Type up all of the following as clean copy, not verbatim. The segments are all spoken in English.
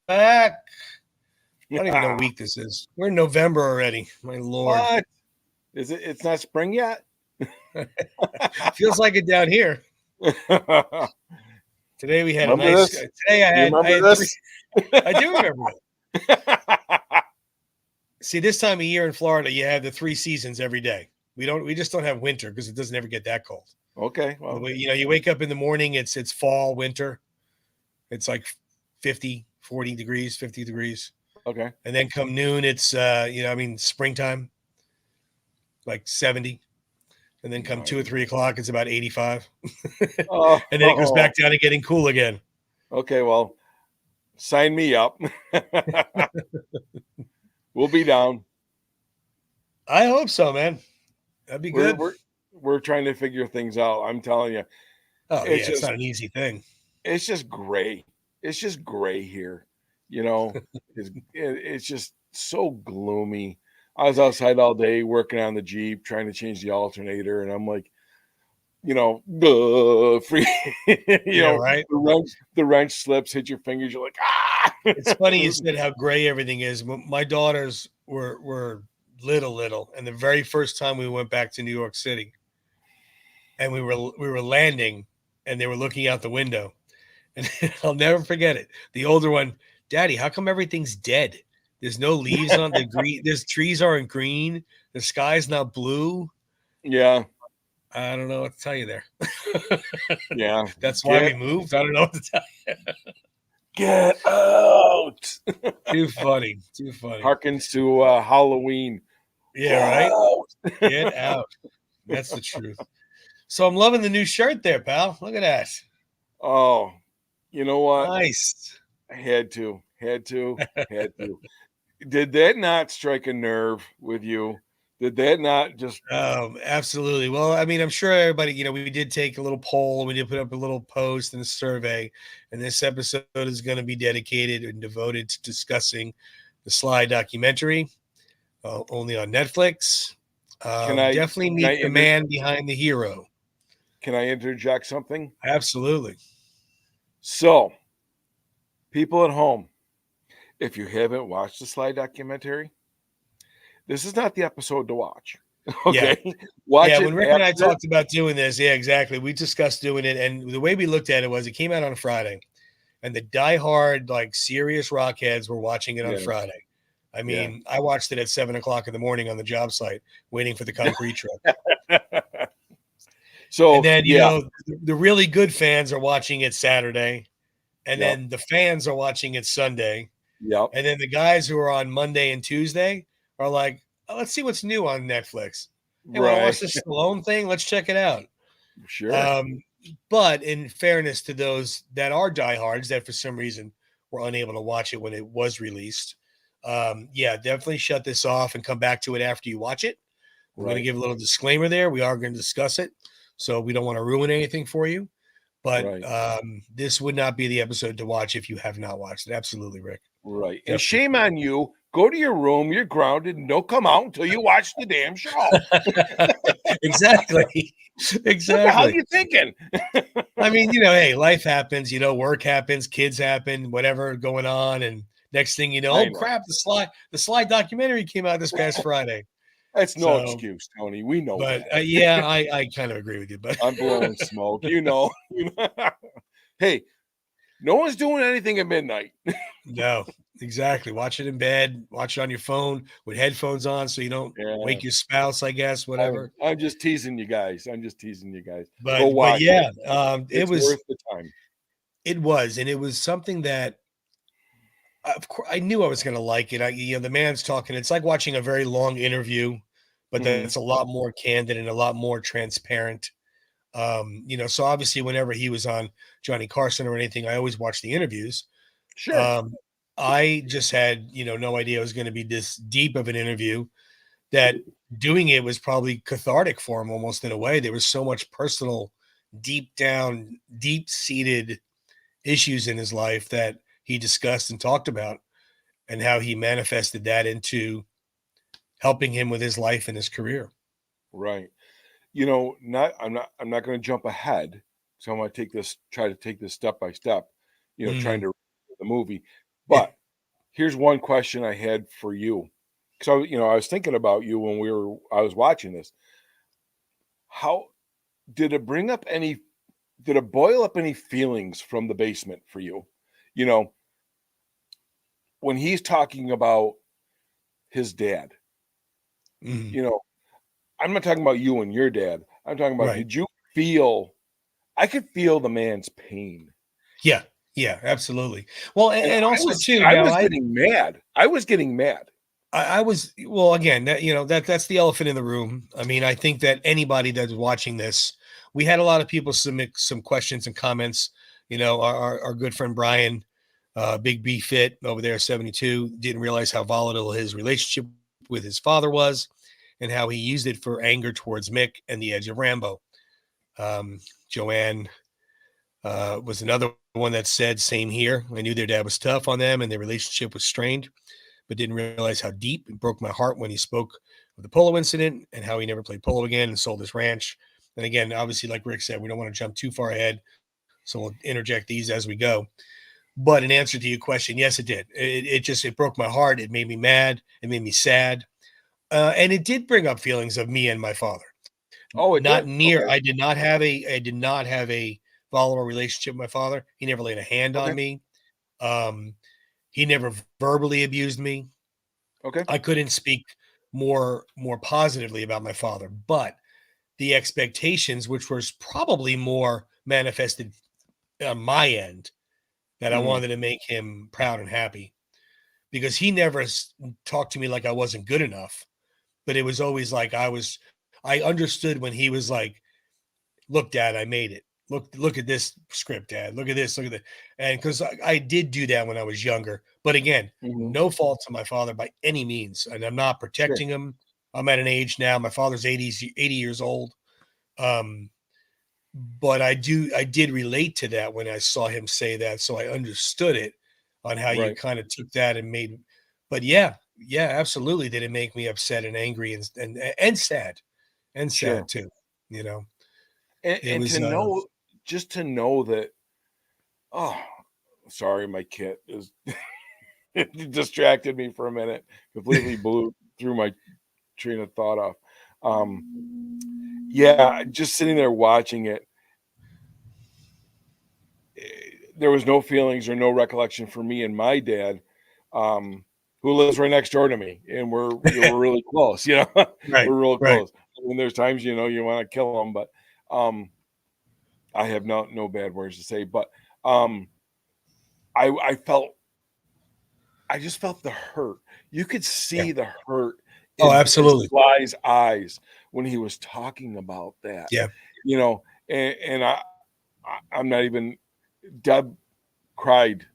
back. I don't even know what week this is. We're in November already. My Lord. What? Is it? It's not spring yet? Feels like it down here. Today we had Remember this? Today Do you I remember had this? I do remember that. See, this time of year in Florida, you have the 3 seasons every day. We just don't have winter because it doesn't ever get that cold. Okay. Well, You wake up in the morning, it's fall, winter. It's like 50, 40 degrees, 50 degrees. okay. And then come noon, it's springtime, like 70. And then come 2 or 3 o'clock, it's about 85. Oh, And then it goes back down to getting cool again. okay. Well, sign me up. We'll be down. I hope so, man. That'd be good. We're trying to figure things out. I'm telling you, Oh, it's yeah, it's just not an easy thing. it's just gray. It's just gray here. It's just so gloomy. I was outside all day working on the Jeep, trying to change the alternator, and I'm like, free. Yeah, right? The wrench slips, hit your fingers. You're like, ah. It's funny you said how gray everything is. My daughters were little, and the very first time we went back to New York City, and we were landing, and they were looking out the window, and I'll never forget it. The older one, Daddy, how come everything's dead? There's no leaves on the green. There's trees aren't green. The sky's not blue. Yeah. I don't know what to tell you there. Yeah. That's why we moved. I don't know what to tell you. Get out. Too funny. Harkens to Halloween. Yeah, right? Get out. That's the truth. So I'm loving the new shirt there, pal. Look at that. Oh, you know what? Nice. I had to. Did that not strike a nerve with you? Did that not just? Absolutely. Well, I mean, I'm sure everybody, we did take a little poll. We did put up a little post and a survey. And this episode is going to be dedicated and devoted to discussing the Sly documentary, only on Netflix. Definitely meet the man behind the hero. Can I interject something? Absolutely. So, people at home, if you haven't watched the Sly documentary, this is not the episode to watch. Okay. Yeah. Watch it. When Rick and I talked about doing this, yeah, exactly. We discussed doing it. And the way we looked at it was it came out on Friday. And the diehard, like serious rock heads were watching it on Friday. I mean, I watched it at 7 o'clock in the morning on the job site, waiting for the concrete truck. So, and then, the really good fans are watching it Saturday. And then the fans are watching it Sunday. Yep. And then the guys who are on Monday and Tuesday are like, oh, let's see what's new on Netflix. Hey, want to watch this Stallone thing? Let's check it out. Sure. But in fairness to those that are diehards that for some reason were unable to watch it when it was released, definitely shut this off and come back to it after you watch it. We're going to give a little disclaimer there. We are going to discuss it, so we don't want to ruin anything for you. But this would not be the episode to watch if you have not watched it. Absolutely, Rick. Right. Definitely. And shame on you. Go to your room. You're grounded. And don't come out until you watch the damn show. Exactly. What the hell are you thinking? I mean, hey, life happens. Work happens. Kids happen. Whatever going on. And next thing you know, crap! The Sly documentary came out this past Friday. That's no excuse, Tony. We know but, that. I kind of agree with you. But I'm blowing smoke. Hey, no one's doing anything at midnight. No, exactly. Watch it in bed. Watch it on your phone with headphones on so you don't wake your spouse, I guess, whatever. I'm just teasing you guys. But yeah, it was worth the time. It was. And it was something that, of course, I knew I was going to like it. The man's talking. It's like watching a very long interview, but then it's a lot more candid and a lot more transparent. So obviously whenever he was on Johnny Carson or anything, I always watched the interviews. Sure. I just had, no idea it was going to be this deep of an interview that doing it was probably cathartic for him almost in a way. There was so much personal, deep-seated issues in his life that he discussed and talked about and how he manifested that into helping him with his life and his career. Right. I'm not going to jump ahead. So I'm going to try to take this step by step, trying to read the movie. But here's one question I had for you. So, I was thinking about you when I was watching this. How did it bring up any, did it boil up any feelings from the basement for you? You know, when he's talking about his dad, Mhm. you know, I'm not talking about you and your dad. I'm talking about, Right. did you feel, I could feel the man's pain. Yeah. Yeah. Absolutely. Well, And and I also was, too. I Now, was getting mad. I was getting mad. I was well again. That's the elephant in the room. I mean, I think that anybody that's watching this, we had a lot of people submit some questions and comments. Our good friend Brian, Big B Fit over there, 72, didn't realize how volatile his relationship with his father was, and how he used it for anger towards Mick and the Edge of Rambo. Joanne was another one that said, "Same here. I knew their dad was tough on them, and their relationship was strained, but didn't realize how deep it broke my heart when he spoke of the polo incident and how he never played polo again and sold his ranch." And again, obviously, like Rick said, we don't want to jump too far ahead, so we'll interject these as we go. But in answer to your question, yes, it did. It broke my heart. It made me mad. It made me sad, and it did bring up feelings of me and my father. Oh, it Not did. near. Okay. I did not have a volatile relationship with my father. He never laid a hand on Okay. me. Um, he never verbally abused me. Okay. I couldn't speak more positively about my father, but the expectations, which was probably more manifested on my end, that I Mm, wanted to make him proud and happy, because he never talked to me like I wasn't good enough, but it was always like I understood when he was like, "Look, Dad, I made it. Look at this script, Dad. Look at this. Look at that." And because I did do that when I was younger, but again, mhm. no fault to my father by any means, and I'm not Sure. protecting him. I'm at an age now. My father's 80 years old. Um, but I did relate to that when I saw him say that, so I understood it on how you Right. kind of took that and made. But yeah, yeah, absolutely, did it make me upset and angry and sad and Sure. sad too. You know, it And was to know, just to know that, oh, sorry, my kit is it distracted me for a minute, completely blew through my train of thought off. Um, yeah, just sitting there watching it, there was no feelings or no recollection for me and my dad, um, who lives right next door to me, and we're really close. right, We're real right. close. I mean, there's times you want to kill him, but um, I have no bad words to say. But um, I felt, I just felt the hurt. You could Yeah. see the hurt Oh, in absolutely. Sly's eyes when he was talking about that. Yeah. And I'm not even. Deb cried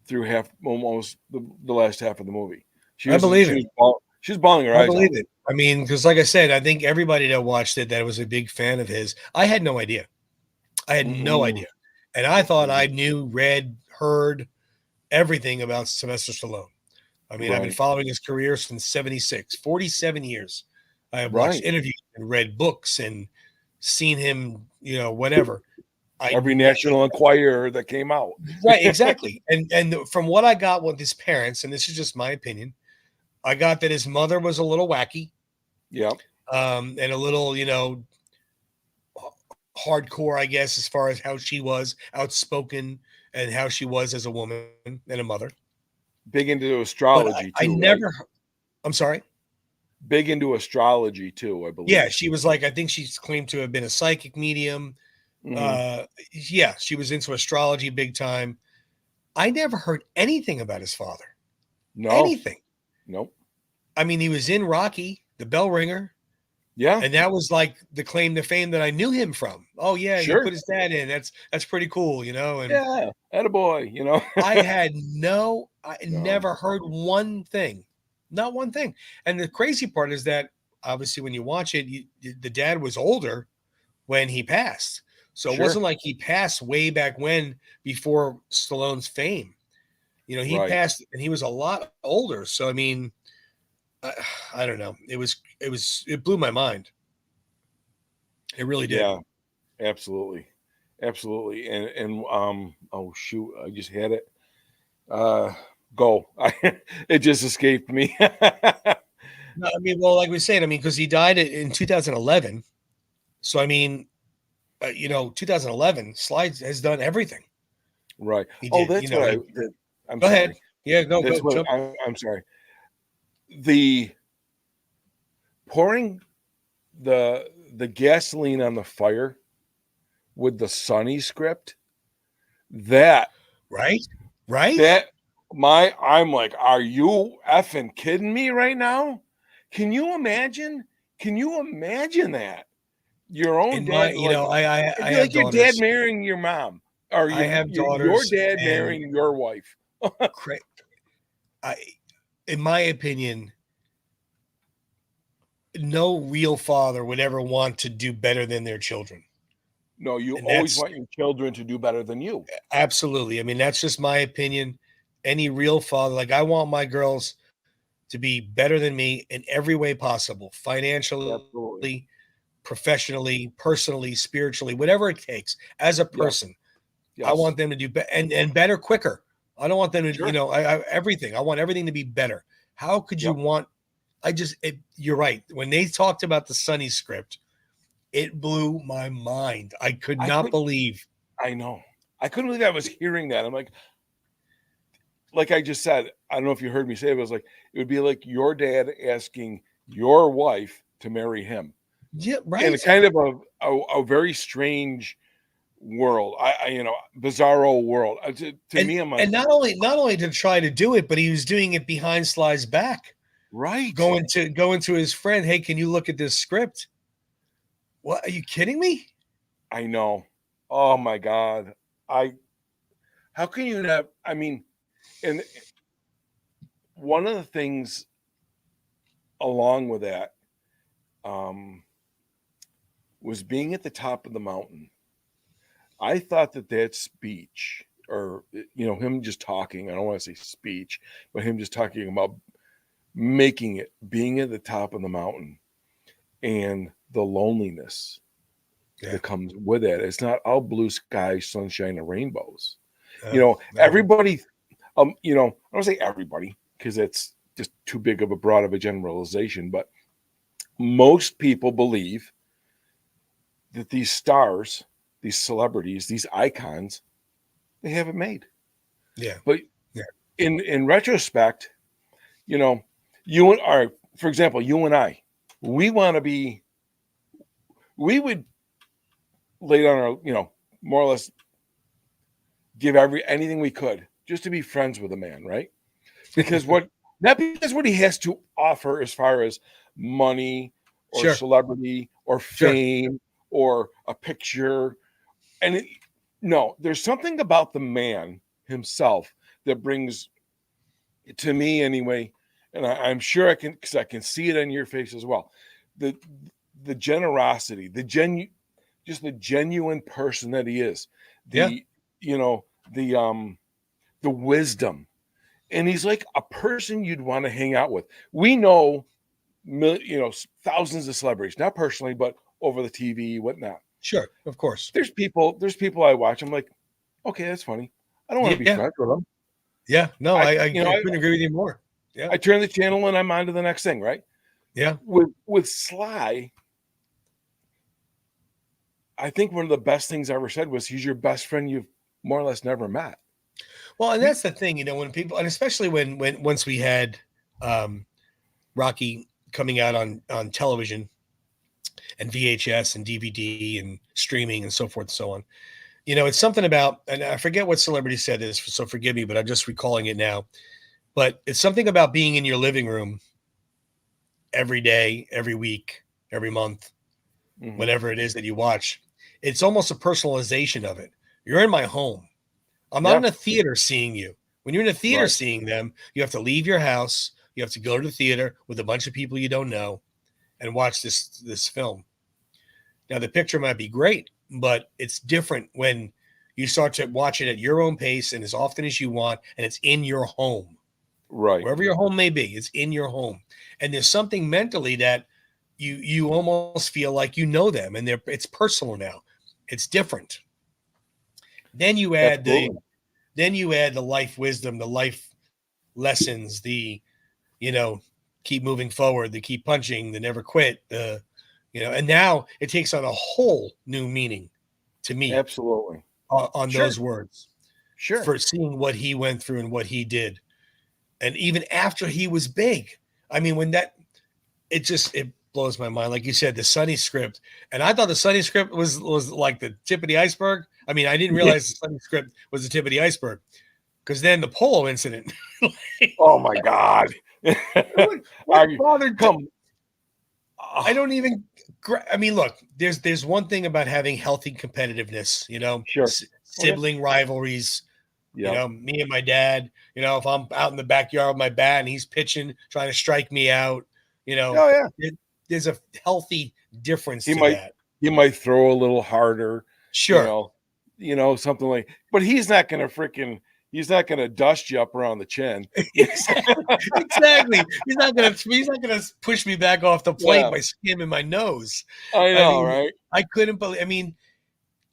through half, almost the last half of the movie. She I was believe she it. was bawl, she was bawling her I eyes believe out. it. I mean, because like I said, I think everybody that watched it that was a big fan of his, I had no idea. I had no Mm-mm, idea. And I thought mm-mm. I knew, read, heard everything about Sylvester Stallone. I mean, I've been Right, following his career since 76, 47 years. I have watched right. interviews and read books and seen him, whatever. I Every ne- National Enquirer that came out. right, exactly. And from what I got with his parents, and this is just my opinion, I got that his mother was a little wacky, Yep. and a little, hardcore, I guess, as far as how she was outspoken and how she was as a woman and a mother. Big into But astrology I too, right? never, I'm sorry. Big into astrology too, I Yeah, believe. she was like, I think she's claimed to have been a psychic medium. Hmm. Uh, yeah, she was into astrology big time. I never heard anything about his father. No, Anything. nope. I mean, he was in Rocky, the bell ringer, Yeah, and that was like the claim to fame that I knew him from. Oh yeah, he sure. put his dad in. That's pretty cool. And Yeah, attaboy. I No, never heard one thing, not one thing. And the crazy part is that obviously when you watch it, the dad was older when he passed. So it sure. wasn't like he passed way back when before Stallone's fame. He Right. passed and he was a lot older. So I mean, I, I don't know. It blew my mind. It really did. Yeah, absolutely. Absolutely. And oh shoot, I just had it. Uh Go. It just escaped me. No, I mean, well, like we said, I mean, because he died in 2011. So, I mean, 2011, Slides has done everything. Right. He Oh, did, that's what I'm go ahead. sorry. Yeah, no, That's go what jump. I'm sorry. The pouring the gasoline on the fire with the Sunny script, that Right? Right? that I'm like, are you effing kidding me right now? Can you imagine? Can you imagine that? Your own In my, dad, like I it'd be have like your dad daughters. marrying your mom, or I have your daughters, dad and marrying your wife. I, in my opinion, no real father would ever want to do better than their children. No, you And always that's want your children to do better than you. absolutely, I mean, that's just my opinion. Any real father, like I want my girls to be better than me in every way possible, financially, Absolutely. professionally, personally, spiritually, whatever it takes. As a Yes. person, I Yes. want them to do and better quicker. I don't want them to, Sure. everything. I want everything to be better. How could you Yep. want? You're right. When they talked about the Sunny script, it blew my mind. I could I not could. believe. I know. I couldn't believe I was hearing that. I'm like I just said. I don't know if you heard me say it. It was like it would be like your dad asking your wife to marry him Yeah, in a right. kind of a very strange world. Bizarro world. To And me, I'm like, and not only to try to do it, but he was doing it behind Sly's back, right. going to his friend. Hey, can you look at this script? What, are you kidding me? I know. Oh my God. I. How can you not? I mean, and one of the things along with that um, was being at the top of the mountain. I thought that speech, or him just talking. I don't want to say speech, but him just talking about making it, being at the top of the mountain, and the loneliness Yeah. that comes with it. It's not all blue sky, sunshine, and rainbows. No. Everybody. I don't say everybody because it's just too big of a broad of a generalization, but most people believe that these stars, these celebrities, these icons, they have it made. Yeah. But Yeah. in retrospect, you know, you and our, for example, you and I, we want to be, we would lay down our, more or less give anything we could just to be friends with a man, right? Because not because what he has to offer as far as money or Sure. celebrity or Sure. fame or a picture. And no, there's something about the man himself that brings, to me anyway, and I'm sure I can, because I can see it on your face as well, the the generosity, just the genuine person that he is, Yeah. the you know the wisdom, and he's like a person you'd want to hang out with. We know, thousands of celebrities, not personally, but over the TV, whatnot. Sure. Of course. There's people I watch. I'm like, okay, that's funny. I don't want to be Yeah. friends with them. Yeah. No, I I you know couldn't agree with you more. Yeah. I turn the channel and I'm on to the next thing, right? Yeah. With Sly, I think one of the best things I ever said was he's your best friend you've more or less never met. Well, and He, that's the thing, when people, and especially when once we had um, Rocky coming out on television and VHS and DVD and streaming and so forth and so on. It's something about, and I forget what celebrity said this, so forgive me, but I'm just recalling it now. But it's something about being in your living room every day, every week, every month, mm-hmm. whatever it is that you watch. It's almost a personalization of it. You're in my home. I'm not Yeah, in a theater seeing you. When you're in a theater right, seeing them, you have to leave your house. You have to go to the theater with a bunch of people you don't know and watch this film. Now the picture might be great, but it's different when you start to watch it at your own pace and as often as you want, and it's in your home. right. Wherever your home may be, it's in your home. And there's something mentally that you almost feel like you know them, and it's personal now. It's different. Then you add the Absolutely. then you add the life wisdom, the life lessons, the, you know, keep moving forward, the keep punching, the never quit, the, you know, and now it takes on a whole new meaning to me Absolutely. on Sure. those words Sure. for seeing what he went through and what he did. And even after he was big, I mean, when that, it blows my mind. Like you said, the Sunny script, and I thought the Sunny script was like the tip of the iceberg. I mean, I didn't Yeah. realize the Sunny script was the tip of the iceberg because then the polo incident. Oh my God. What bothered? Come. I don't even. I mean, look, there's one thing about having healthy competitiveness. You know, Sure. Okay. sibling rivalries. You Yeah. know, me and my dad. You know, if I'm out in the backyard with my bat and he's pitching, trying to strike me out. You know, Oh yeah. there's a healthy difference He to might that. he might throw a little harder, you Sure. know, something like, but he's not gonna dust you up around the chin. Exactly. He's not gonna push me back off the plate Yeah. by skimming my nose. I I know, mean, right? I couldn't believe. I mean,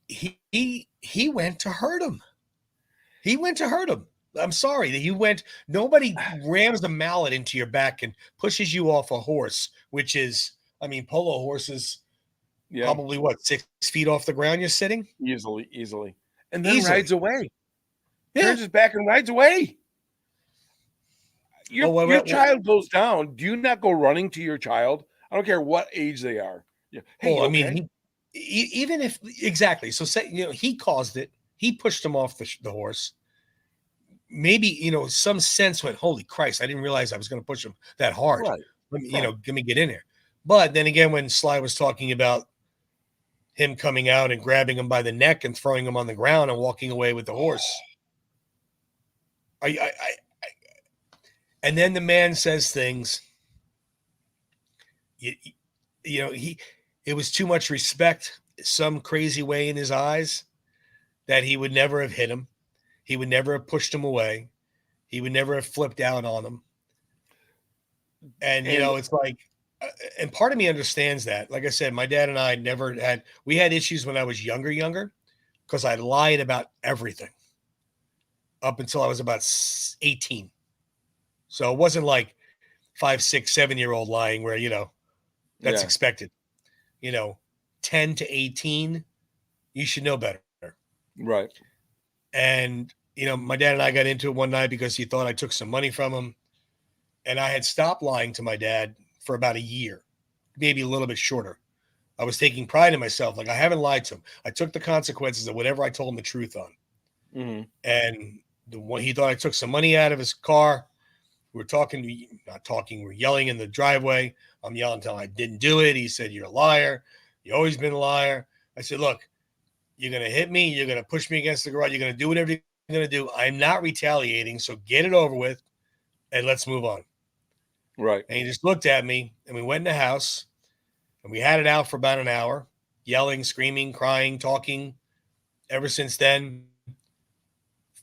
he went to hurt him. He went to hurt him. I'm sorry that you went. Nobody rams a mallet into your back and pushes you off a horse, which is, I mean, polo horses Yeah. probably what 6 feet off the ground. You're sitting Easily. And then easily. rides away. Yeah. Turns his back and rides away. Oh, Your child goes down. Do you not go running to your child? I don't care what age they are. Yeah. Hey, well, you I okay? mean, even if exactly. So say he caused it. He pushed him off the horse. Maybe some sense went, holy Christ, I didn't realize I was going to push him that hard. Right. Let me, Right. let me get in there. But then again, when Sly was talking about him coming out and grabbing him by the neck and throwing him on the ground and walking away with the horse, and then the man says things. You, it was too much respect, some crazy way in his eyes that he would never have hit him. He would never have pushed him away. He would never have flipped out on him. And it's like, and part of me understands that. Like I said, my dad and I we had issues when I was younger, because I lied about everything up until I was about 18. So it wasn't like 5, 6, 7-year-old lying where, that's Yeah. expected. 10 to 18, you should know better. Right. And, my dad and I got into it one night because he thought I took some money from him. And I had stopped lying to my dad for about a year, maybe a little bit shorter. I was taking pride in myself. Like, I haven't lied to him. I took the consequences of whatever I told him the truth on. Mm-hmm. And he thought I took some money out of his car. We were not talking, we're yelling in the driveway. I'm yelling until I didn't do it. He said, "You're a liar. You've always been a liar." I said, "Look, you're going to hit me. You're going to push me against the garage. You're going to do whatever you're going to do. I'm not retaliating. So get it over with and let's move on." Right. And he just looked at me, and we went in the house, and we had it out for about an hour, yelling, screaming, crying, talking. Ever since then,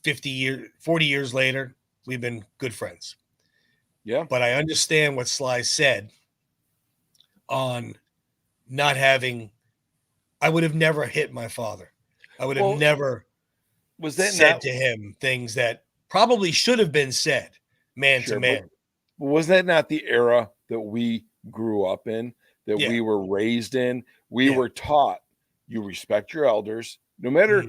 40 years later, we've been good friends. Yeah. But I understand what Sly said on not having, I would have never hit my father. I would have never said to him things that probably should have been said man to man. Was that not the era that we grew up in, that we were raised in? We were taught you respect your elders, no matter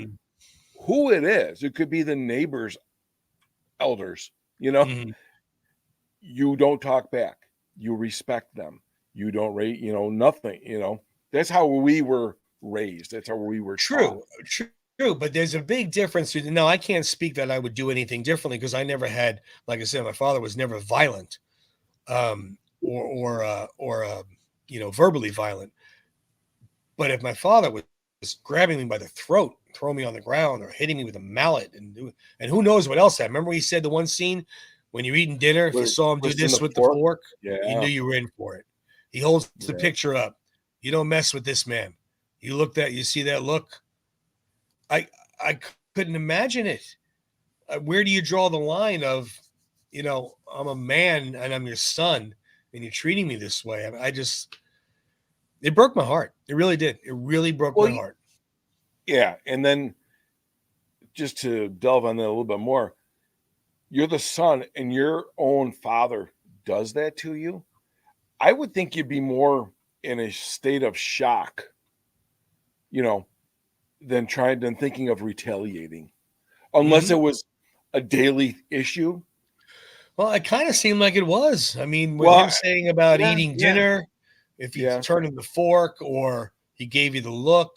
who it is. It could be the neighbor's elders, You don't talk back. You respect them. You don't rate, nothing, That's how we were raised. That's how we were taught. True, but there's a big difference. No, I can't speak that I would do anything differently because I never had, like I said, my father was never violent, or verbally violent. But if my father was grabbing me by the throat, throwing me on the ground, or hitting me with a mallet, and who knows what else happened. Remember he said the one scene when you're eating dinner, if you saw him do this with the fork, you knew you were in for it. He holds the picture up. You don't mess with this man. You see that look. I couldn't imagine it. Where do you draw the line of, I'm a man and I'm your son and you're treating me this way? It broke my heart. It really did. It really broke my heart. Yeah. And then just to delve on that a little bit more, you're the son and your own father does that to you, I would think you'd be more in a state of shock, you know, than thinking of retaliating, unless Hmm. it was a daily issue. Well, it kind of seemed like it was. I mean, with Well, him saying about yeah, eating yeah, dinner, if he yeah, turned the fork or he gave you the look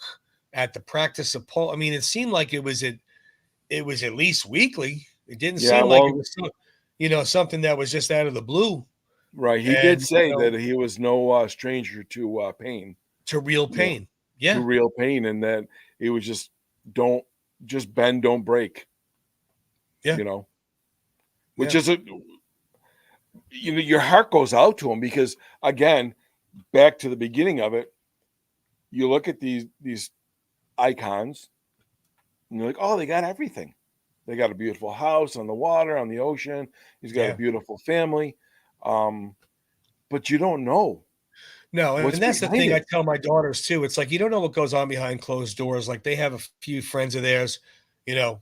at the practice of pole, I mean, it seemed like it was at least weekly. It didn't yeah. seem like it Well, was something that was just out of the blue right. He did and say that he was no stranger to pain, to real you know, pain. to Yeah, real pain, and that it was don't just bend, don't break, yeah, you know, which yeah, is a your heart goes out to him because again, back to the beginning of it, you look at these icons and you're like, oh, they got everything. They got a beautiful house on the water, on the ocean. He's got a yeah. beautiful family, um, but you don't know No, what's and that's the behind thing I it. tell my daughters too. It's like you don't know what goes on behind closed doors. Like they have a few friends of theirs, you know,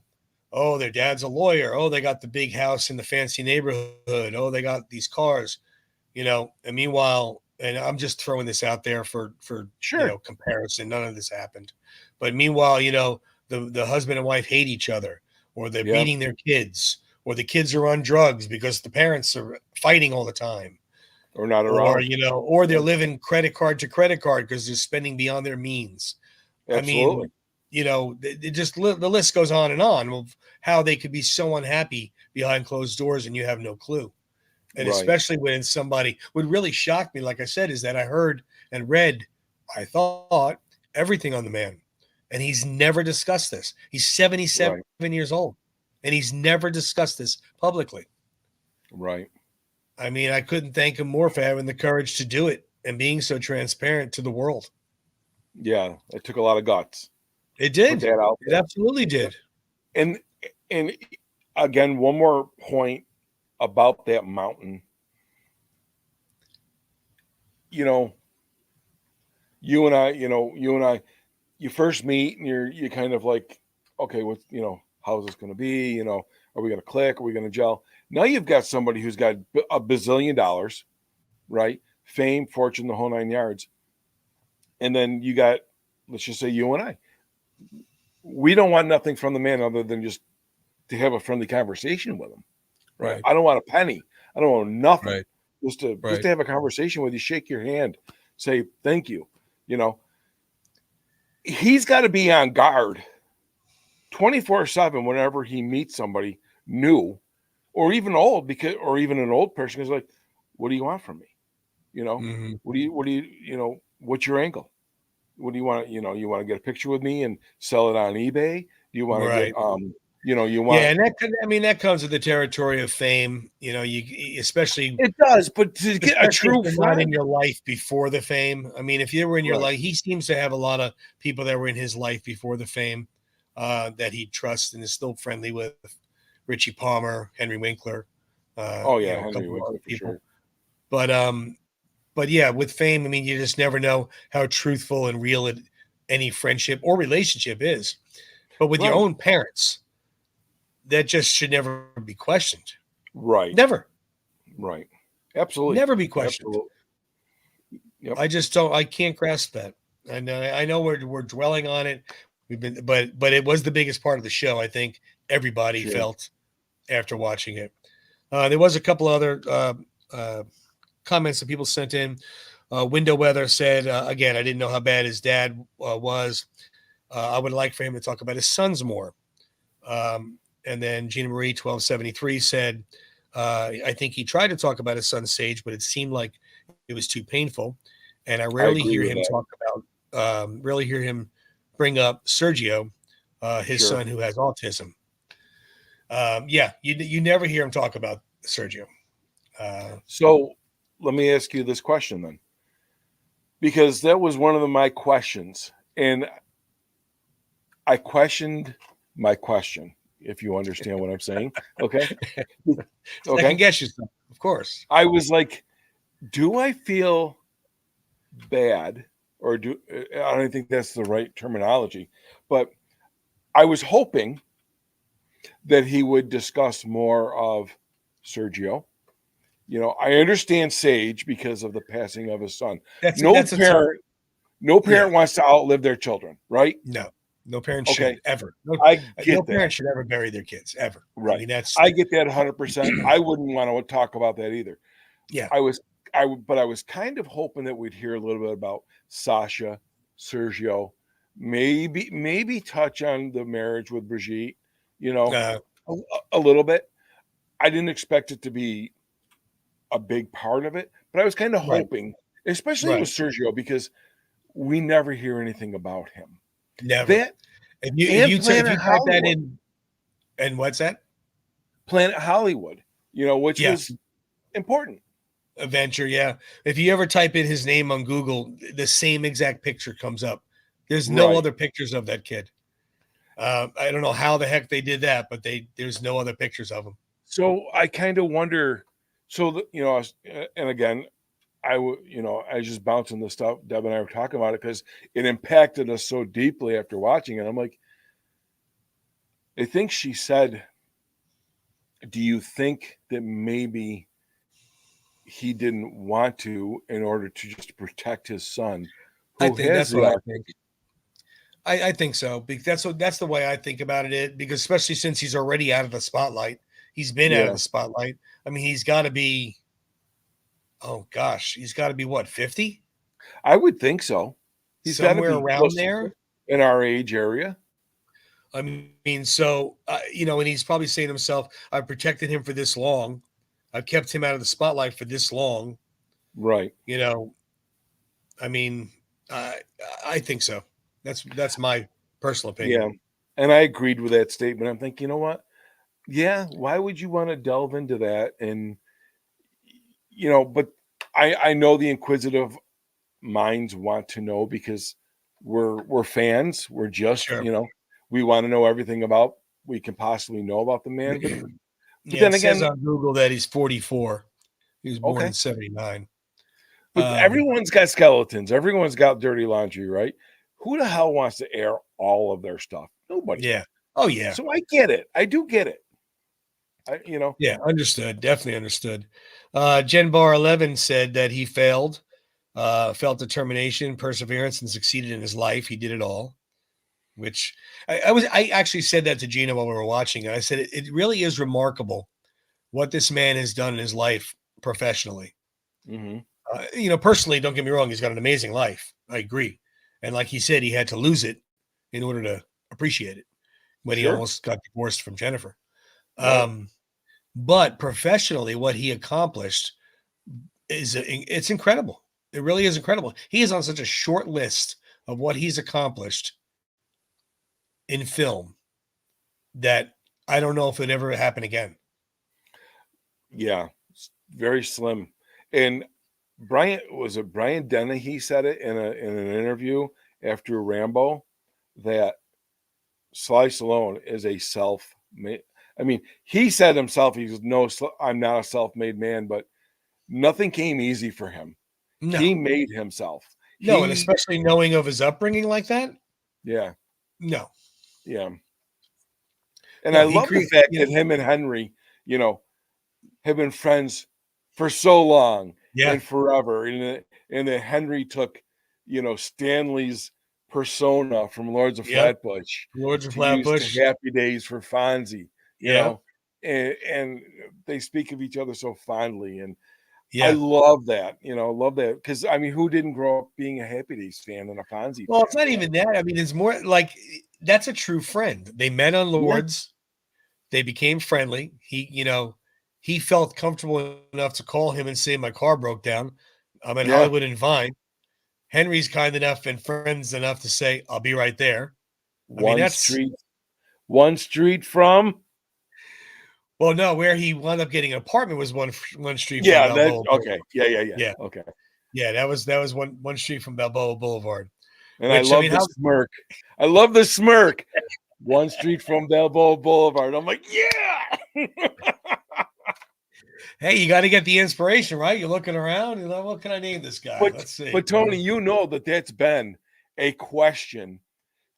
oh, their dad's a lawyer. Oh, they got the big house in the fancy neighborhood. Oh, they got these cars, And meanwhile, and I'm just throwing this out there for Sure. comparison. None of this happened, but meanwhile, the husband and wife hate each other, or they're Yeah. beating their kids, or the kids are on drugs because the parents are fighting all the time, Or not or around. or they're Yeah. living credit card to credit card because they're spending beyond their means. I Absolutely. mean, it just the list goes on and on of how they could be so unhappy behind closed doors and you have no clue. And Right. especially when somebody would really shock me, like I said, is that I heard and read, I thought everything on the man. And he's never discussed this. He's 77 Right. years old and he's never discussed this publicly. Right. I mean, I couldn't thank him more for having the courage to do it and being so transparent to the world. Yeah. It took a lot of guts It to put did. that out It there. absolutely Yep. did. And again, one more point about that mountain. You know, you and I, you first meet and you kind of like, okay, what's how's this going to be? Are we going to click? Are we going to gel? Now you've got somebody who's got a bazillion dollars, right? Fame, fortune, the whole nine yards, and then you got, let's just say you and I. We don't want nothing from the man other than just to have a friendly conversation with him, right? Right. I don't want a penny. I don't want nothing. Right. Just to Right. have a conversation with you, shake your hand, say thank you. You know, he's got to be on guard 24/7 whenever he meets somebody new or even old, because or even an old person is like, what do you want from me? You know, Hmm. what's your angle? What do you want? You want to get a picture with me and sell it on eBay? Do you want to get Right. you Yeah, want and that comes with the territory of fame. You especially it does, but to get a especially if true they're not in friend. your life before the fame. I mean, if you were in your Right. life, he seems to have a lot of people that were in his life before the fame that he trusts and is still friendly with. Richie Palmer, Henry Winkler, Oh yeah, a Henry couple of Winkler other for people. sure. But yeah, with fame, I mean, you just never know how truthful and real any friendship or relationship is. But with your Right. own parents, that just should never be questioned. Right. Never, Right. Absolutely. never be questioned. Absolutely. Yep. I just don't. I can't grasp that. I know we're dwelling on it. We've been, but it was the biggest part of the show. I think everybody Sure. felt after watching it. There was a couple other uh, comments that people sent in. Window Weather said again, I didn't know how bad his dad was. I would like for him to talk about his sons more. And then Gina Marie 1273 said, I think he tried to talk about his son Sage, but it seemed like it was too painful. And I I rarely agree hear with him that. talk rarely hear him bring up Sergio, his Sure. son who has autism. Yeah, you never hear him talk about Sergio. Uh, So let me ask you this question then, because that was one of my questions, and I questioned my question. If you understand what I'm saying, okay, Second okay. guess yourself, of course. I was like, do I feel bad, or do I don't think that's the right terminology, but I was hoping that he would discuss more of Sergio. I understand Sage because of the passing of his son. No That's a tough. parent, no Yeah, parent wants to outlive their children, right? no parent Okay, should ever. I No get that. parent should ever bury their kids ever. I Right. mean, that's I get that 100%. I wouldn't want to talk about that either. yeah. I was but I was kind of hoping that we'd hear a little bit about Sasha, Sergio, maybe touch on the marriage with Brigitte, you know, Uh, a, a little bit. I didn't expect it to be a big part of it, but I was kind of right, hoping, especially with right. Sergio, because we never hear anything about him. Never. That If and you Planet type that Hollywood, in, and what's that? Planet Hollywood, which Yes, was important. Adventure. Yeah. If you ever type in his name on Google, the same exact picture comes up. There's no Right. other pictures of that kid. I don't know how the heck they did that, but there's no other pictures of him. So I kind of wonder. So and again, I was just bouncing the stuff. Deb and I were talking about it because it impacted us so deeply after watching it. I'm like, I think she said, "Do you think that maybe he didn't want to in order to just protect his son, I who think has that's the what I autism?" think. I think so. That's the way I think about it. Because especially since he's already out of the spotlight, he's been out of Yeah, the spotlight. I mean, he's got to be. Oh gosh, he's got to be what 50, I would think so. He's got to somewhere be around close to there. in our age area. I mean, so and he's probably saying to himself, "I've protected him for this long. I've kept him out of the spotlight for this long." Right. You know, I mean, I I think so. That's my personal opinion. Yeah. And I agreed with that statement. I'm thinking, you know what? Yeah, why would you want to delve into that? And but I know the inquisitive minds want to know because we're fans. We're just, Sure. we want to know everything about we can possibly know about the man. But Yeah, then it says again, on Google that he's 44. He was born in okay. 79. But Um, everyone's got skeletons. Everyone's got dirty laundry, right? Who the hell wants to air all of their stuff? Nobody. yeah. Oh yeah. So I get it. I do get it. I. Yeah, understood. Definitely understood. Gen Bar 11 said that he failed, felt determination, perseverance, and succeeded in his life. He did it all, which I actually said that to Gina while we were watching. And I said it really is remarkable what this man has done in his life professionally. Mhm. Personally, don't get me wrong, he's got an amazing life. I agree. And like he said, he had to lose it in order to appreciate it when he Sure. almost got divorced from Jennifer. Right. Um, but professionally, what he accomplished it's incredible. It really is incredible. He is on such a short list of what he's accomplished in film that I don't know if it ever happen again. Yeah. Very slim. And Brian Dennehy said it in an interview after Rambo that Sly Stallone is a self-made. I mean, he said himself, he's no, I'm not a self-made man, but nothing came easy for him. No, He made himself. no, and He, especially knowing of his upbringing like that. yeah, No, yeah. And I no, he love the created. fact that him and Henry, you know, have been friends for so long Yeah, and forever. And that Henry took, Stanley's persona from Lords of yep. Flatbush Lords of to use to Flatbush. Happy Days for Fonzie, Yep. and they speak of each other so fondly. And I Yeah. love that, love that. Because, I mean, who didn't grow up being a Happy Days fan and a Fonzie Well, it's fan, not right? even that. I mean, it's more like that's a true friend. They met on Yeah, Lords. They became friendly. He felt comfortable enough to call him and say, "My car broke down. I'm at yeah. Hollywood and Vine." Henry's kind enough and friends enough to say, "I'll be right there." I mean, One that's street, one street from. well, no, where he wound up getting an apartment was one street from Yeah, that Balboa okay. Boulevard. Yeah. Yeah, Okay. yeah, that was one street from Balboa Boulevard. And I Which I love mean, the how smirk. I love the smirk. One street from Balboa Boulevard. I'm like, yeah. hey, you got to get the inspiration, right? You're looking around, what can I name this guy? but Let's see. but Tony, you know that's been a question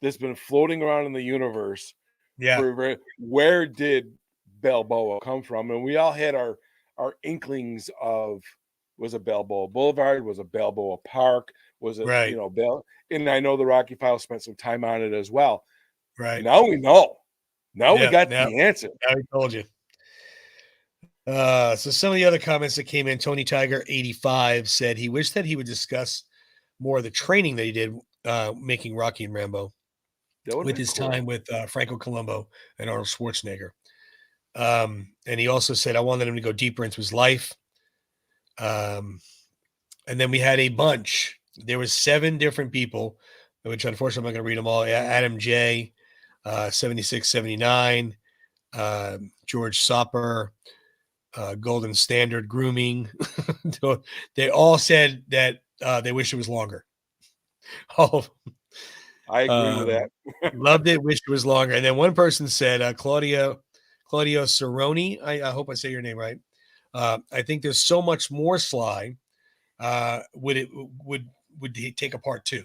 that's been floating around in the universe Yeah. where did Balboa come from? And we all had our inklings of, was it Balboa Boulevard? Was it Balboa Park? Was it, Right. And I know the Rocky Files spent some time on it as well. Right. Now we know. Now we Yeah. got Now, the answer. now he told you. So some of the other comments that came in, Tony Tiger 85 said he wished that he would discuss more of the training that he did making Rocky and Rambo That would have with been his cool. time with Franco Columbo and Arnold Schwarzenegger. And he also said, I wanted him to go deeper into his life. Um, and then we had a bunch. There was 7 different people, which unfortunately I'm not going to read them all. Adam J, 76, 79, George Soper, Golden Standard Grooming. They all said that they wish it was longer. Oh, I agree with that. loved it. Wished it was longer. And then one person said, Claudio Cerrone. I hope I say your name right. I think there's so much more Sly. Would it would he take a part 2?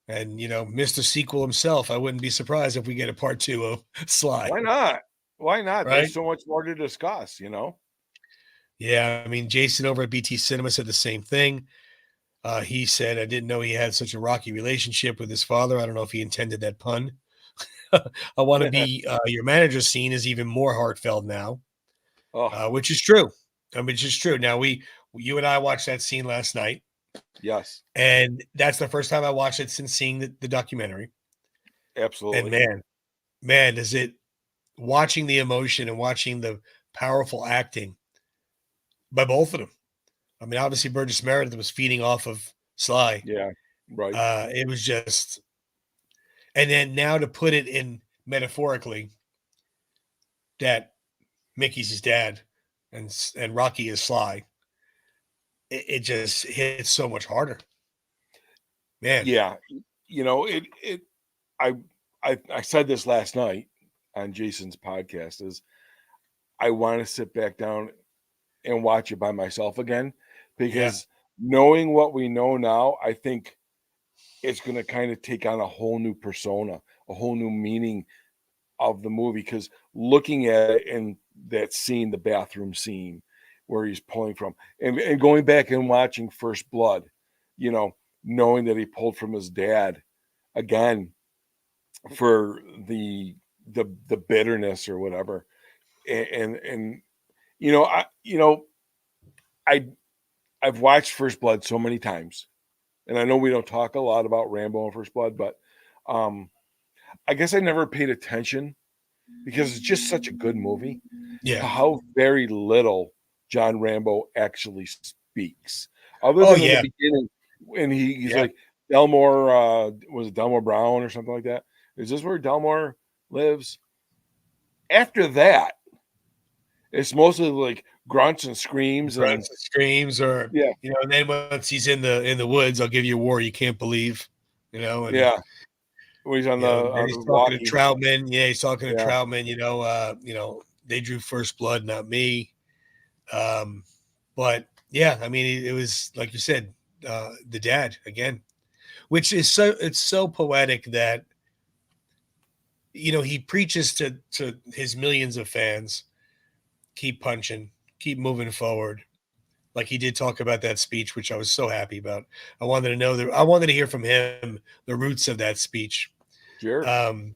And Mr. Sequel himself, I wouldn't be surprised if we get a part 2 of Sly. Why not? Why not? Right? There's so much more to discuss. Yeah, I mean, Jason over at BT Cinema said the same thing. He said, I didn't know he had such a rocky relationship with his father. I don't know if he intended that pun. I want to be your manager scene is even more heartfelt now, Oh, which is true. I mean, which is true. Now, you and I watched that scene last night, yes, and that's the first time I watched it since seeing the documentary. And absolutely. man, is it watching the emotion and watching the powerful acting by both of them. I mean, obviously Burgess Meredith was feeding off of Sly. Yeah, right. It was just, and then now to put it in metaphorically that Mickey's his dad and Rocky is Sly, it just hits so much harder, man. Yeah, it. I I said this last night on Jason's podcast. Is I want to sit back down and watch it by myself again, Yeah. because knowing what we know now, I think it's going to kind of take on a whole new persona, a whole new meaning of the movie. Because looking at it in that scene, the bathroom scene where he's pulling from, and going back and watching First Blood, knowing that he pulled from his dad again for the bitterness or whatever, and I I've watched First Blood so many times, and I know we don't talk a lot about Rambo and First Blood, but um, I guess I never paid attention because it's just such a good movie to Yeah. how very little John Rambo actually speaks, other Oh than in the yeah. beginning when he's Yeah. like Delmore, was it Delmore Brown or something like that? Is this where Delmore lives? After that, it's mostly like grunts and screams and Grunts and screams, or yeah, and then once he's in the woods, I'll give you a war you can't believe, and yeah. When he's on the then he's talking to walkie, Troutman. Yeah, he's talking to yeah, Troutman. They drew first blood, not me. Um, but yeah, I mean, it was like you said, the dad again, which is so poetic that he preaches to his millions of fans, keep punching, keep moving forward. Like he did talk about that speech, which I was so happy about. I wanted to hear from him the roots of that speech. sure, Um,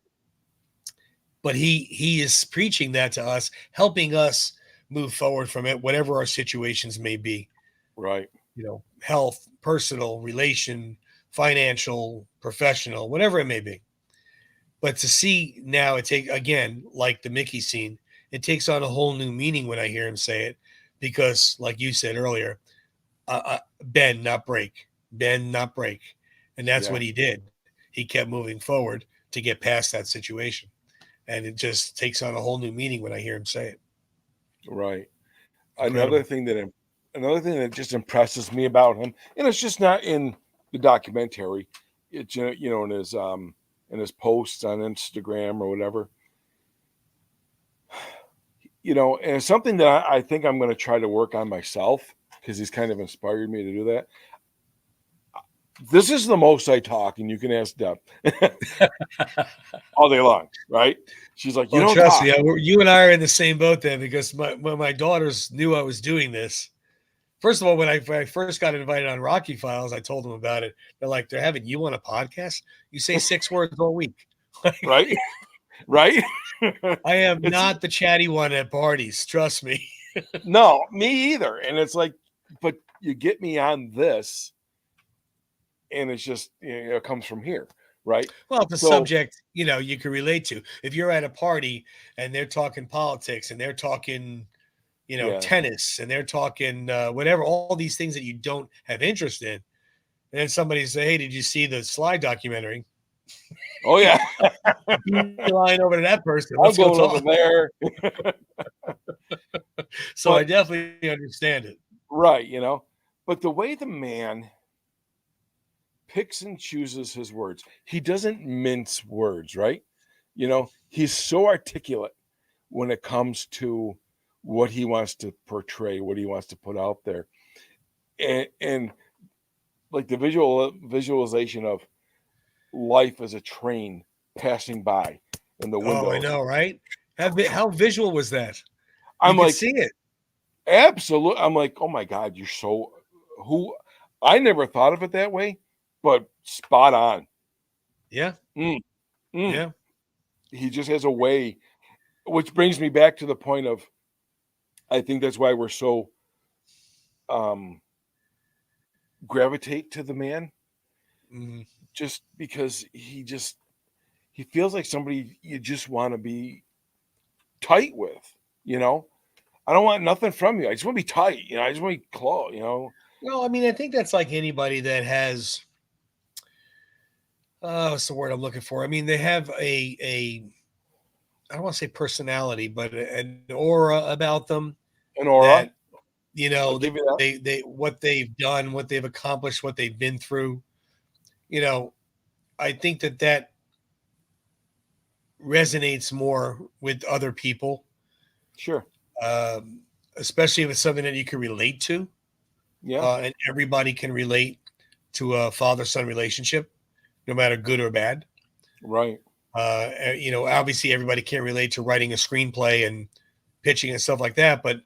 but he is preaching that to us, helping us move forward from it, whatever our situations may be. right, Health, personal, relation, financial, professional, whatever it may be. But to see now, it take again, like the Mickey scene, it takes on a whole new meaning when I hear him say it, because, like you said earlier, bend, not break, bend, not break, and that's yeah, what he did. He kept moving forward to get past that situation, and it just takes on a whole new meaning when I hear him say it. right. Another Incredible. thing that another thing that just impresses me about him, and it's just not in the documentary. It's in his posts on Instagram or whatever. And it's something that I think I'm going to try to work on myself because he's kind of inspired me to do that. this is the most I talk, and you can ask Deb all day long, right? She's like, you Well, don't trust talk, me, you and I are in the same boat then because when my daughters knew I was doing this, first of all, when I first got invited on Rocky Files, I told them about it. They're like, they're having you on a podcast? You say 6 words all week. right? Right? I am It's not the chatty one at parties. Trust me. no, me either. And it's like, but you get me on this, and it's just it comes from here, right? Well, it's a So subject, you can relate to. If you're at a party and they're talking politics and they're talking, yeah, tennis and they're talking whatever, all these things that you don't have interest in. And then somebody say, hey, did you see the Sly documentary? oh yeah, Beeline over to that person. I'm Let's go going over talk. there, So I but definitely understand it. right, but the way the man picks and chooses his words, he doesn't mince words, right? He's so articulate when it comes to what he wants to portray, what he wants to put out there, and like the visualization of life as a train passing by in the Oh, I window. know, right? How visual was that? You I'm could like, see it. absolutely. I'm like, oh my God, you're so who I never thought of it that way, but spot on. Yeah. Mm, mm. Yeah. He just has a way, which brings me back to the point of I think that's why we're so um gravitate to the man, Mhm. just because he feels like somebody you just want to be tight with, you know. I don't want nothing from you. I just want to be tight, I just want to be close. Well, I mean, I think that's like anybody that has, what's the word I'm looking for? I mean, they have I don't want to say personality, but an aura about them An aura. that, I'll give you that. what they've done, what they've accomplished, what they've been through. You know, I think that resonates more with other people, Sure. um, especially if it's something that you can relate to, Yeah. and everybody can relate to a father-son relationship, no matter good or bad. Right. Obviously everybody can't relate to writing a screenplay and pitching and stuff like that, but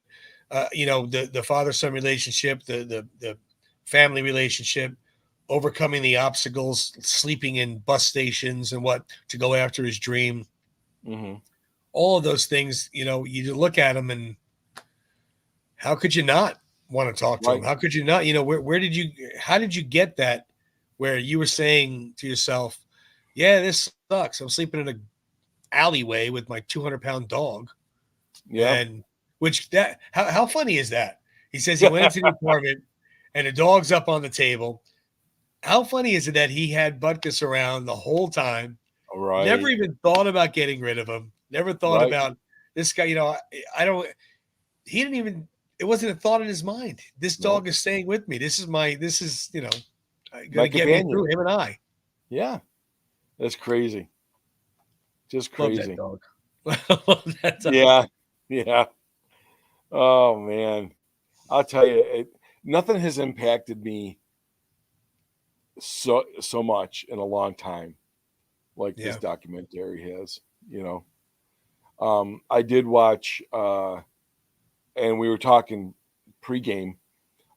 the father-son relationship, the family relationship, overcoming the obstacles, sleeping in bus stations and what to go after his dream, Hmm. all of those things, you look at them and how could you not want to talk to him? Right. How could you not, how did you get that where you were saying to yourself, yeah, this sucks. I'm sleeping in a alleyway with my 200-pound dog. Yeah. And how funny is that? He says he went into the apartment and the dog's up on the table. How funny is it that he had Butkus around the whole time? Never Right. even thought about getting rid of him. Never thought Right. about this guy. I don't. He didn't even. It wasn't a thought in his mind. This Nope. dog is staying with me. This is my. This is going My to get me companion. through him and I. Yeah. That's crazy. Just Love that crazy. dog. Love that dog. Yeah. Yeah. Oh man. I'll tell you, nothing has impacted me so much in a long time like this Yeah. documentary has. You know, I did watch, and we were talking pregame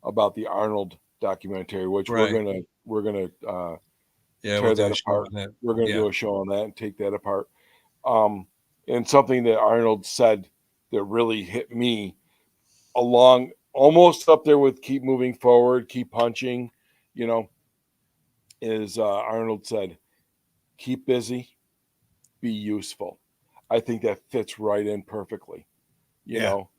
about the Arnold documentary, which Right. we're gonna Yeah. We'll tear do that a show apart. on that. We're gonna Yeah. do a show on that and take that apart. Um, and something that Arnold said that really hit me along almost up there with keep moving forward, keep punching, you know, is Arnold said, keep busy, be useful. I think that fits right in perfectly. You Yeah. know,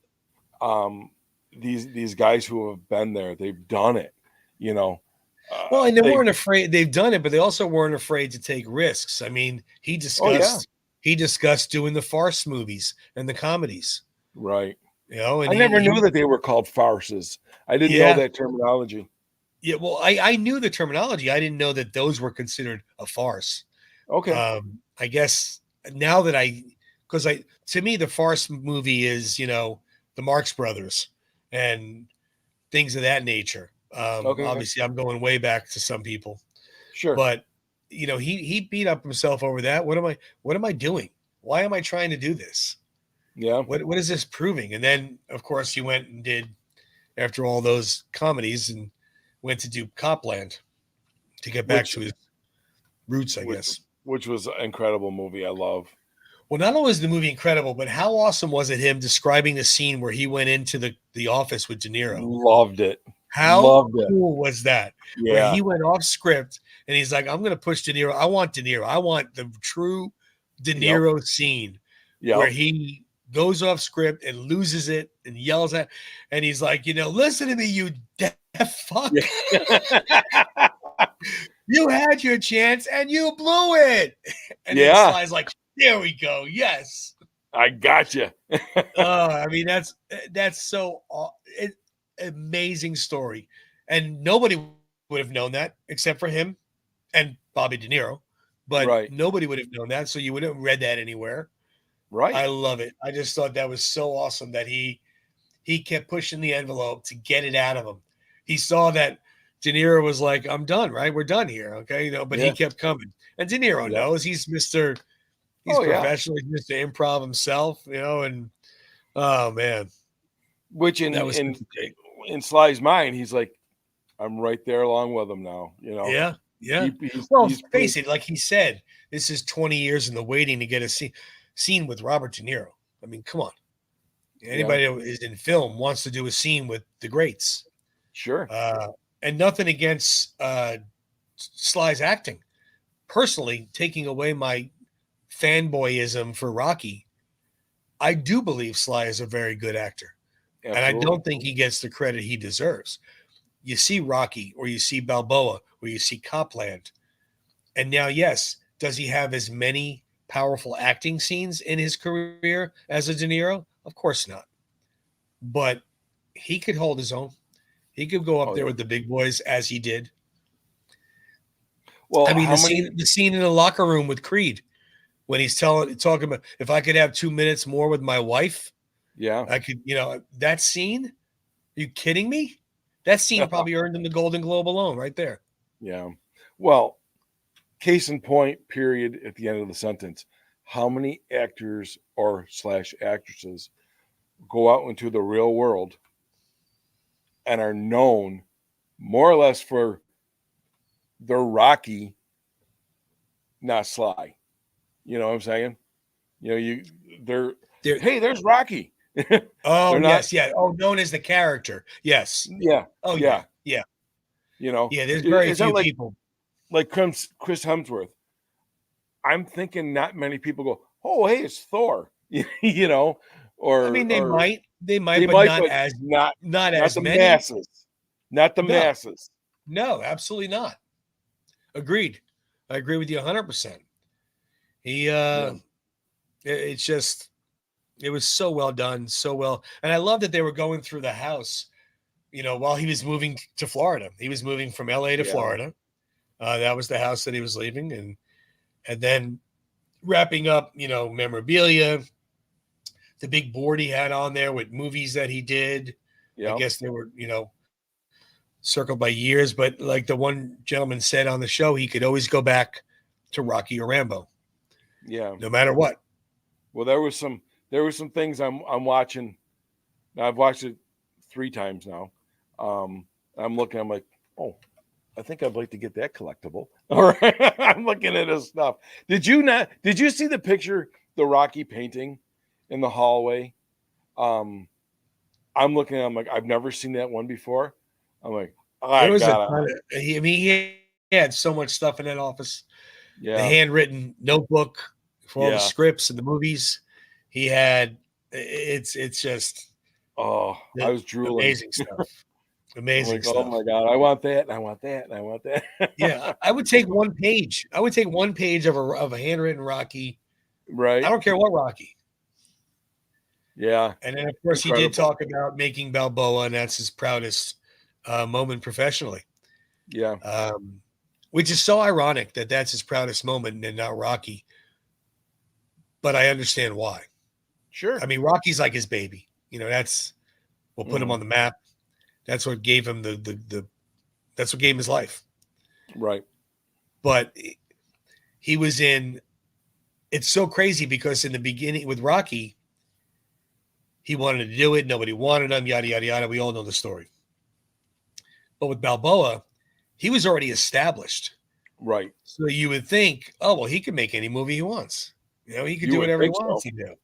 um, these guys who have been there, they've done it. You know, Well, and they they weren't afraid. They've done it, but they also weren't afraid to take risks. I mean, oh yeah, he discussed doing the farce movies and the comedies. right. And I never knew that they were called farces. I didn't know yeah, that terminology. yeah. Well, I knew the terminology. I didn't know that those were considered a farce. Okay, I guess now that because to me the farce movie is the Marx Brothers and things of that nature. okay, Obviously, I'm going way back to some people. Sure. But he beat up himself over that. What am I doing? Why am I trying to do this? Yeah. What is this proving? And then of course he went and did, after all those comedies, and went to do Copland to get back Which to his roots, I which guess. which was an incredible movie. I love. Well, not only is the movie incredible, but how awesome was it him describing the scene where he went into the office with De Niro? Loved it. How Loved it. cool was that? Where Yeah. he went off script and he's like, I'm going to push De Niro. I want De Niro. I want the true De Yep. Niro scene where Yep. he goes off script and loses it and yells at, and he's like, listen to me, you deaf fuck. Yeah. You had your chance and you blew it. And then Yeah. Sly's like, there we go. Yes. I got you. I mean, that's so amazing story, and nobody would have known that except for him and Bobby De Niro. But Right. nobody would have known that, so you wouldn't have read that anywhere. Right. I love it. I just thought that was so awesome that he kept pushing the envelope to get it out of him. He saw that De Niro was like, "I'm done, right? We're done here, okay?" But he Yeah. kept coming, and De Niro Yeah. knows he's Mr. He's Oh, yeah. professional. He's Mr. Improv himself, and oh man, Which that was in Sly's mind, he's like, I'm right there along with him now. yeah. He's Face it, like he said, this is 20 years in the waiting to get a scene with Robert De Niro. I mean, come on. Anybody who is in film wants to do a scene with the greats. Sure. And nothing against Sly's acting. Personally, taking away my fanboyism for Rocky, I do believe Sly is a very good actor. Absolutely. And I don't think he gets the credit he deserves. You see Rocky, or you see Balboa, or you see Copland. And now, yes, does he have as many powerful acting scenes in his career as a De Niro? Of course not. But he could hold his own. He could go up there with the big boys as he did. Well, I mean, the scene in the locker room with Creed, when he's talking about, if I could have 2 minutes more with my wife, I could, that scene. Are you kidding me? That scene probably earned him the Golden Globe alone, right there. Yeah. Well, case in point, period, at the end of the sentence. How many actors or / actresses go out into the real world and are known more or less for their Rocky, not Sly? You know what I'm saying? Hey, there's Rocky. Oh, yes, yeah. Oh, known as the character. Yes. Yeah. Oh, yeah. Yeah. There's very few people. Like Chris Hemsworth. I'm thinking not many people go, oh, hey, it's Thor. Or I mean, they might, but not as the many. masses. Not the masses. No, absolutely not. Agreed. I agree with you 100%. It's just, it was so well done, so well. And I love that they were going through the house, while he was moving to Florida. He was moving from LA to Florida. That was the house that he was leaving. And then wrapping up, memorabilia, the big board he had on there with movies that he did. I guess they were, circled by years, but like the one gentleman said on the show, he could always go back to Rocky or Rambo. Yeah. No matter what. Well, there were some things I'm watching. Now I've watched it 3 times now. I'm looking, I'm like, oh, I think I'd like to get that collectible. All right. I'm looking at his stuff. Did you see the picture, the Rocky painting in the hallway? I'm looking, I'm like, I've never seen that one before. I'm like, he had so much stuff in that office. Yeah. The handwritten notebook for all the scripts and the movies. He had, it's just, I was drooling. Amazing stuff. Amazing stuff. Oh my God, I want that, and I want that, and I want that. Yeah, I would take one page. I would take one page of a handwritten Rocky. Right. I don't care what Rocky. Yeah. And then, of course, he did talk about making Balboa, and that's his proudest moment professionally. Yeah. Which is so ironic that that's his proudest moment and not Rocky. But I understand why. Sure. I mean, Rocky's like his baby. That's what put him on the map. That's what gave him that's what gave him his life. Right. but he was in. It's so crazy because in the beginning with Rocky, he wanted to do it. Nobody wanted him. Yada yada yada. We all know the story. But with Balboa, he was already established. Right. So you would think, oh well, he can make any movie he wants. He could You do would whatever he think wants so. to do.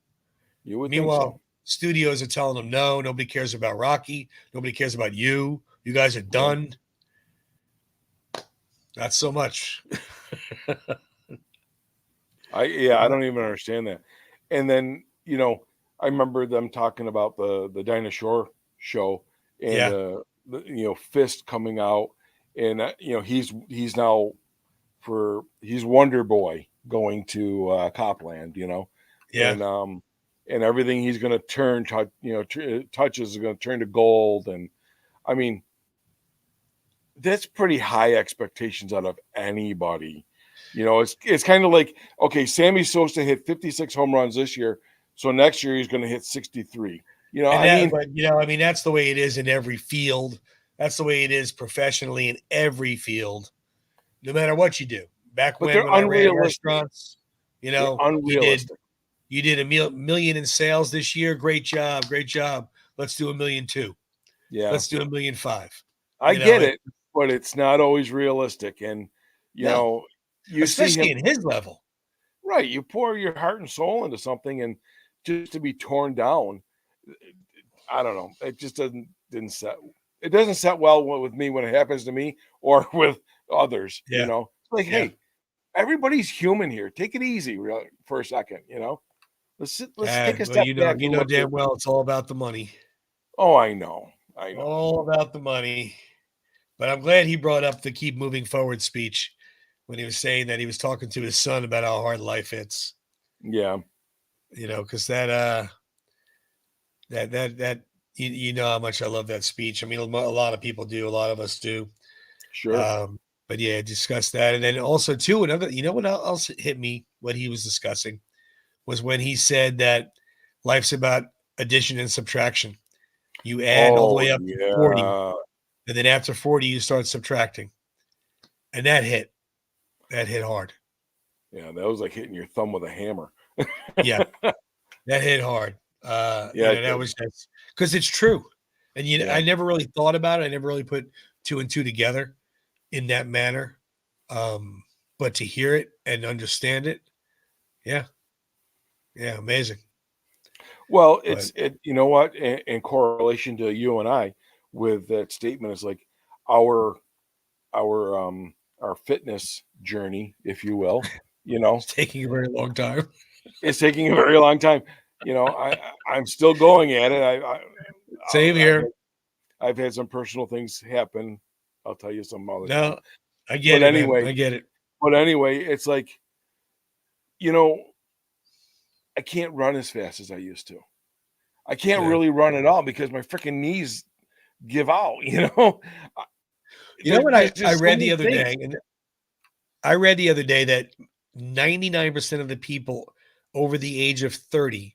You would think so. Meanwhile, studios are telling him, no, nobody cares about Rocky. Nobody cares about you. You guys are done. Not so much. I don't even understand that. And then, I remember them talking about the Dinah Shore show and Yeah. Fist coming out, and he's now he's Wonder Boy going to Copland, Yeah. and everything he's going to touches is going to turn to gold, and I mean that's pretty high expectations out of anybody. It's kind of like, okay, Sammy's supposed to hit 56 home runs this year, so next year he's going to hit 63. That's the way it is in every field. That's the way it is professionally in every field, no matter what you do. Back but when they're I ran unrealistic. restaurants, They're unrealistic. you did a million in sales this year. Great job. Let's do 1.2 million. Yeah, Let's do 1.5 million. I get it, but it's not always realistic. And No, you see especially him, in his level. right? You pour your heart and soul into something, and just to be torn down, I don't know. It just didn't set. It doesn't set well with me when it happens to me or with others. Yeah. It's like, Yeah. hey, everybody's human here. Take it easy for a second. Let's take a step back. You know damn well it's all about the money. Oh, I know. All about the money. But I'm glad he brought up the keep moving forward speech when he was saying that he was talking to his son about how hard life is. Yeah. Because that you know how much I love that speech. I mean, a lot of people do. A lot of us do. Sure. But yeah, discuss that. And then also too, another, what else hit me, what he was discussing was when he said that life's about addition and subtraction. You add all the way up to 40, and then after 40, you start subtracting. And that hit hard. Yeah, that was like hitting your thumb with a hammer. Yeah, that hit hard. That was just because it's true. And I never really thought about it. I never really put two and two together in that manner. But to hear it and understand it, yeah, amazing. Well, you know what? In correlation to you and I, with that statement, it's like our fitness journey, if you will. It's taking a very long time. It's taking a very long time. I'm still going at it. Same here. I've had some personal things happen. I'll tell you some other No, time. I get it, man. I get it. But anyway, it's like, I can't run as fast as I used to. I can't really run at all because my freaking knees give out, You know what I read the other day? And I read the other day that 99% of the people over the age of 30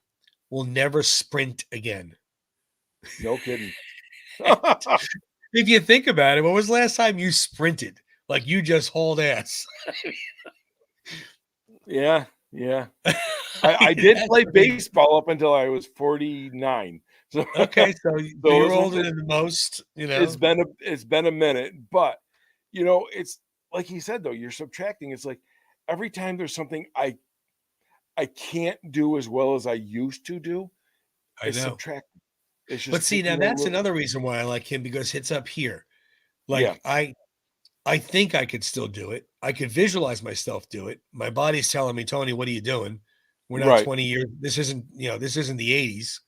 will never sprint again. No kidding. If you think about it, when was the last time you sprinted? Like you just hauled ass? Yeah. I did play baseball up until I was 49. So okay, so you're older than most. It's been a minute, but it's like he said though. You're subtracting. It's like every time there's something I can't do as well as I used to do, it's subtracting. It's just. But see, now that's another reason why I like him, because it's up here. Like I think I could still do it. I could visualize myself do it. My body's telling me, Tony, what are you doing? We're not 20 years. This isn't the 80s.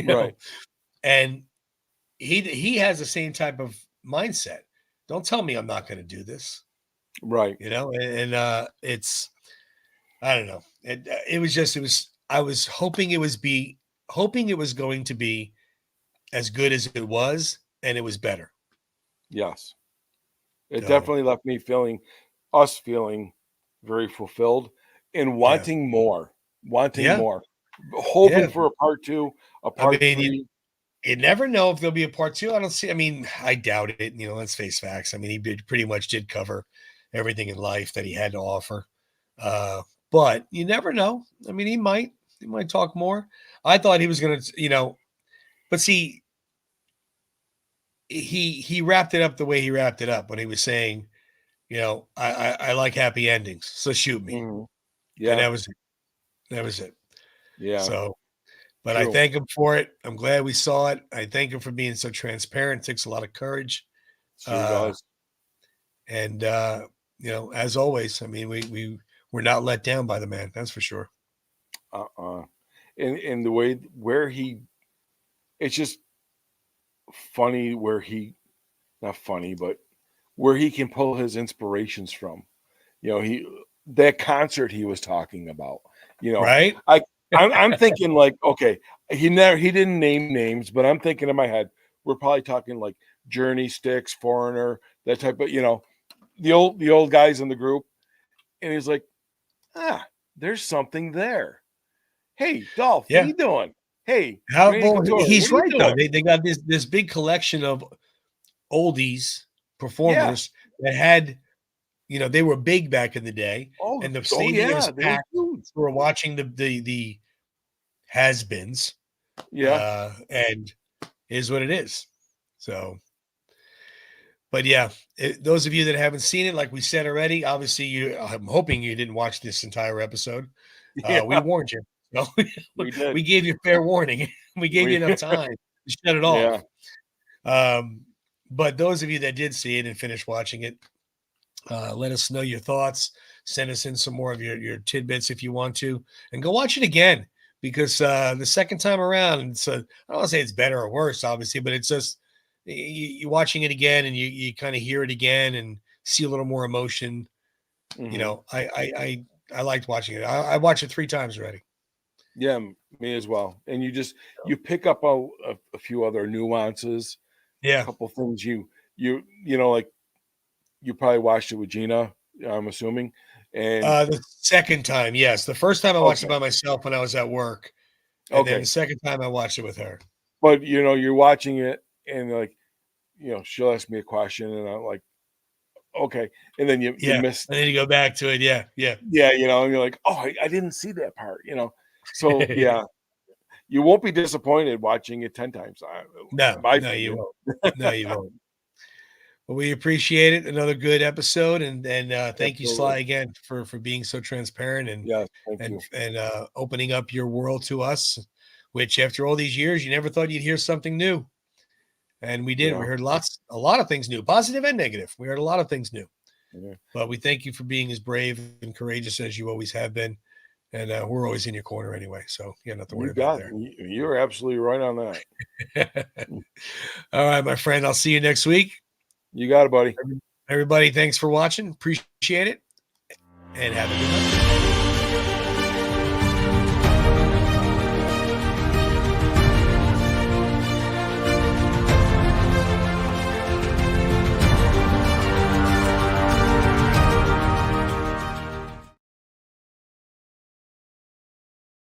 Right. And he has the same type of mindset. Don't tell me I'm not going to do this. Right. And it's, I don't know. I was hoping it was going to be as good as it was, and it was better. Yes. It definitely left me feeling very fulfilled and wanting more, hoping for a part 2, a part 3. You never know if there'll be a part 2. I don't see. I mean, I doubt it. Let's face facts. I mean, he pretty much did cover everything in life that he had to offer. But you never know. I mean, he might talk more. I thought he was going to, but see, he wrapped it up the way he wrapped it up when he was saying, I like happy endings, so shoot me. Mhm. And Yeah. that was it. That was it. Yeah. So, but I True. thank him for it. I'm glad we saw it. I thank him for being so transparent. It takes a lot of courage. Sure Uh, does. and as always, I mean, we're not let down by the man. That's for sure. And the way where it's just funny where not funny, but where he can pull his inspirations from. That concert he was talking about. Right? I'm thinking like, okay, he didn't name names, but I'm thinking in my head, we're probably talking like Journey, Styx, Foreigner, that type of, the old guys in the group. And he's like, there's something there. Hey, Dolph, what are Yeah. you doing? Hey, Randy Well, Couture, he's what are you right though. doing? They got this big collection of oldies Yeah. performers that had, they were big back in the day, and the Oh stadium was yeah, they were packed. huge. We were watching the has-beens, Yeah. and is what it is. So, but yeah, those of you that haven't seen it, like we said already, obviously I'm hoping you didn't watch this entire episode. We Yeah, warned you. So we did. we gave you fair warning. We gave you We enough time to shut it yeah. off. But those of you that did see it and finished watching it, let us know your thoughts. Send us in some more of your tidbits if you want to, and go watch it again, because the second time around, I don't want to say it's better or worse, obviously, but it's just you watching it again, and you kind of hear it again and see a little more emotion. Mhm. I liked watching it. I watched it 3 times already. Yeah, me as well. And you pick up a few other nuances, a Yeah. couple things like you probably watched it with Gina, I'm assuming. And The second time, yes. The first time I watched it okay, by myself when I was at work, and then the okay. second time I watched it with her. But you're watching it and like, she'll ask me a question and I'm like, okay. And then you Yeah, miss, and then you go back to it. Yeah, yeah. yeah, and you're like, oh, I didn't see that part. So yeah, you won't be disappointed watching it 10 times. In No, my no, you opinion. won't. No, you won't. Well, we appreciate it. Another good episode, and thank you, Sly, Absolutely. again for being so transparent and Yes, thank and you. and opening up your world to us. Which, after all these years, you never thought you'd hear something new, and we did. We Yeah. heard a lot of things new, positive and negative. We heard a lot of things new. Yeah. But we thank you for being as brave and courageous as you always have been, and we're always in your corner anyway. So you got nothing to worry about there. You're absolutely right on that. All right, my friend. I'll see you next week. You got it, buddy. Everybody, thanks for watching. Appreciate it. And have a good night.